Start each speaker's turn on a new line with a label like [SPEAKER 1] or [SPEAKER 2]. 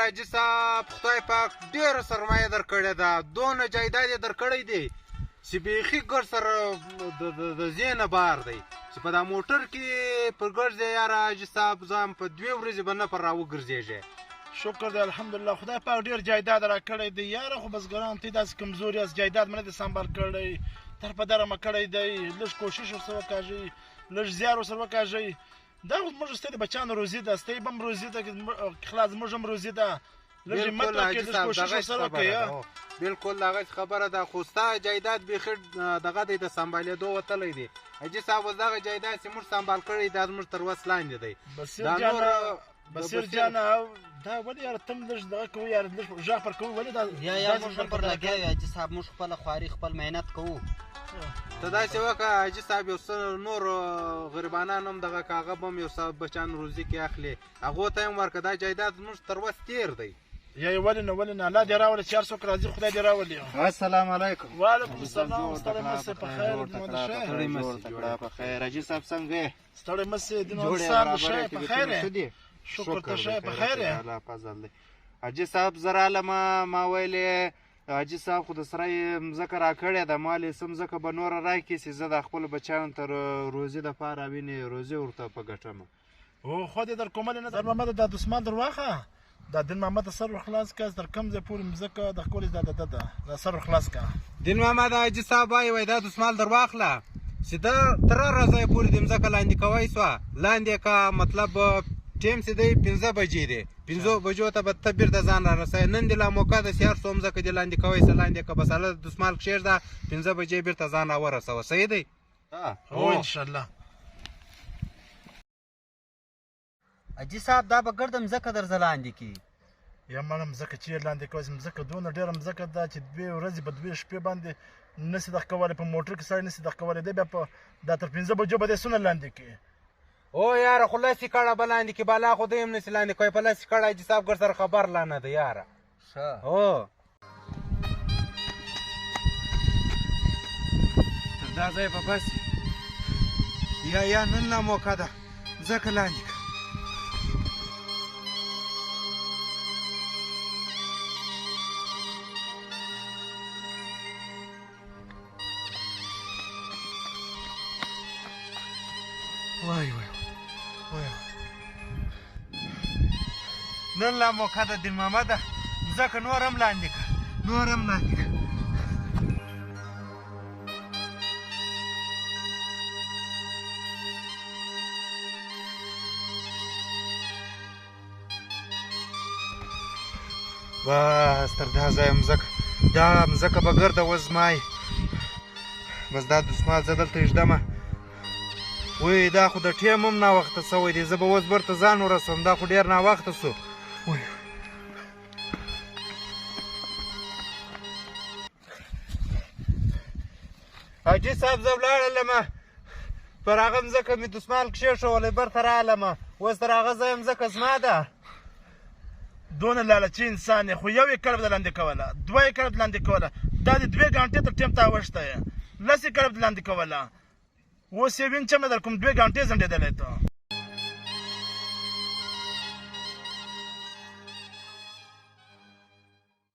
[SPEAKER 1] حاجي صاحب خدای پاک ډېره سرمایه درکړې ده، دونه جایداد یې درکړی دی چې بیخي ګر سره د ذهنه بار دی چې په دا موټر کې پر ګرځې یاره حاجي صاحب زه هم په 2 ورځې به نه پر راوګرځېږې.
[SPEAKER 2] شکر دی الحمدلله خدای پاک ډېر جایداد راکړی دی یاره، خو بزګران ته داسې کمزوري یاست، جایداد مې نه دی سنبال کړی، تر په دره مې کړی دی، لږ کوشش ورسره وکاږئ، لږ زیار ورسره وکاږئ. دا خو زموږ ستا د بچیانو روزي ده، ستا به هم روزي ده، خلاص زموږ هم روزي ده، لږ همت وکړئ، لږ کوشش ورسره وکړئ.
[SPEAKER 1] بلکل د هغه خبره ده، خو ستا جایداد بیخي دغه دی د سنبالېدو وتلی دی حاجي صاحب. اوس دغه جایداد چې موږ سنبال کړی دا زموږ تر وس لاندې دی.
[SPEAKER 2] بصیر جانه دا ولې یاره ته هم لږ دغه کوو یاره، لږ غږ پر کوو ولې دا
[SPEAKER 3] یا موږ هم پر لګیا یو حاجي صاحب، موږ خپله خواري خپل محنت کوو.
[SPEAKER 1] ته داسې وکړه حاجي صاحب، یو څه نور غریبانان هم دغه که هغه به هم یو څه بچیان روزي کې اخلي، هغو ته یې هم ورکړه. دا جایداد زموږ تر وس تېر دی.
[SPEAKER 2] یا یې ولې نه ولې نه، الله دې راولي چې هر څوک راځي خدای دې راولي.
[SPEAKER 4] السلام علیکم.
[SPEAKER 2] وعلیکم السلام. ستړی مه سې په خیر،
[SPEAKER 4] په خیر. حاجي صاحب څنګه یې؟
[SPEAKER 2] ستړی مه سې دین سار د شی په خیر یې؟ شکر ته شی په خیر یې؟
[SPEAKER 4] الله فضل دی. حاجي صاحب زه رالم، ما ویلې حاجي صاحب خو د سره یې مځکه راکړې ده، ما ویلې څه مځکه به نوره راکړي چې زه د خپلو بچیانو تر روزي دپاره وینې روزي ورته په ګټمه.
[SPEAKER 2] او خو دې در کوملې نه در محمده دا دسمال در واخه، دا دین محمد سر خلاص کا تر کم ځای پورې مځکه د ښکلې دا د سر خلاص کا.
[SPEAKER 1] دین محمد حاجي صاحب وایي دا دسمال در واخله چې ده تر هغه ځای پورې د مځکه لاندې کوی سوه، لاندې که مطلب ټیم چې دی 5 بجې دی، 5 بجو ته به ته بیرته ځان را رسوې. نن دې لا موقع ده چې هر څو مځکه دې لاندې کوی سه لاندې که بس هله دسمال کښېږده 5 بجې بیرته ځان را ورسوه. صحیح دی؟
[SPEAKER 2] هو انشاءالله.
[SPEAKER 3] حاجي صاحب دا به ګرده مځکه درځه لاندې کړي.
[SPEAKER 2] یا مانا مځکه چېرې لاندې کوی مځکه دونه ډېره مځکه ده چې 2 ورځې په 2 شپې باندې نسي دغه کولی، په موټر کې سړی نسي دغه کولی، دی بیا په دا تر 5 بجو به دی څونه لاندې کړي.
[SPEAKER 1] او یاره خو لسې کړه به لاندې کړي، بالا خو دی هم نسي لاندې کوی، په لسې کړه حاجي صاحب ګر سره خبر لا نه دی یاره. هو تر دا ځای به بس یا نن لا موقع ده ځکه لاندې کړه. وای نن لا موقع ده دین محمده، ځکه نور هم لاندې کړه، نور هم لاندې کړه. بس تر دا ځایه دا مځکه به ګرده وزمای، بس دا دسمال زه دلته ایږدمه. وی دا خو د ټیم هم ناوخته سوی دی، زه به اوس برته ځان ورسوم، دا خو ډېر ناوخته سو. حاجي صاحب زه ولاړلمه، پر هغه مځکه مې دسمال کښېښولی، برته رالمه، اوس تر هغه ځایه مځکه زما ده.
[SPEAKER 2] دونه لالچي انسان یې، خو یو یې کړه به د لاندې کوله، 2 یې کړه به د لاندې کوله، دا د 2 ګنټې تر ټیم ته اوښته یې، 10 یې کړه به د لاندې کوله، اوس یې وینچم نه در کوم 2 ګنټې ځنډېدلی ته.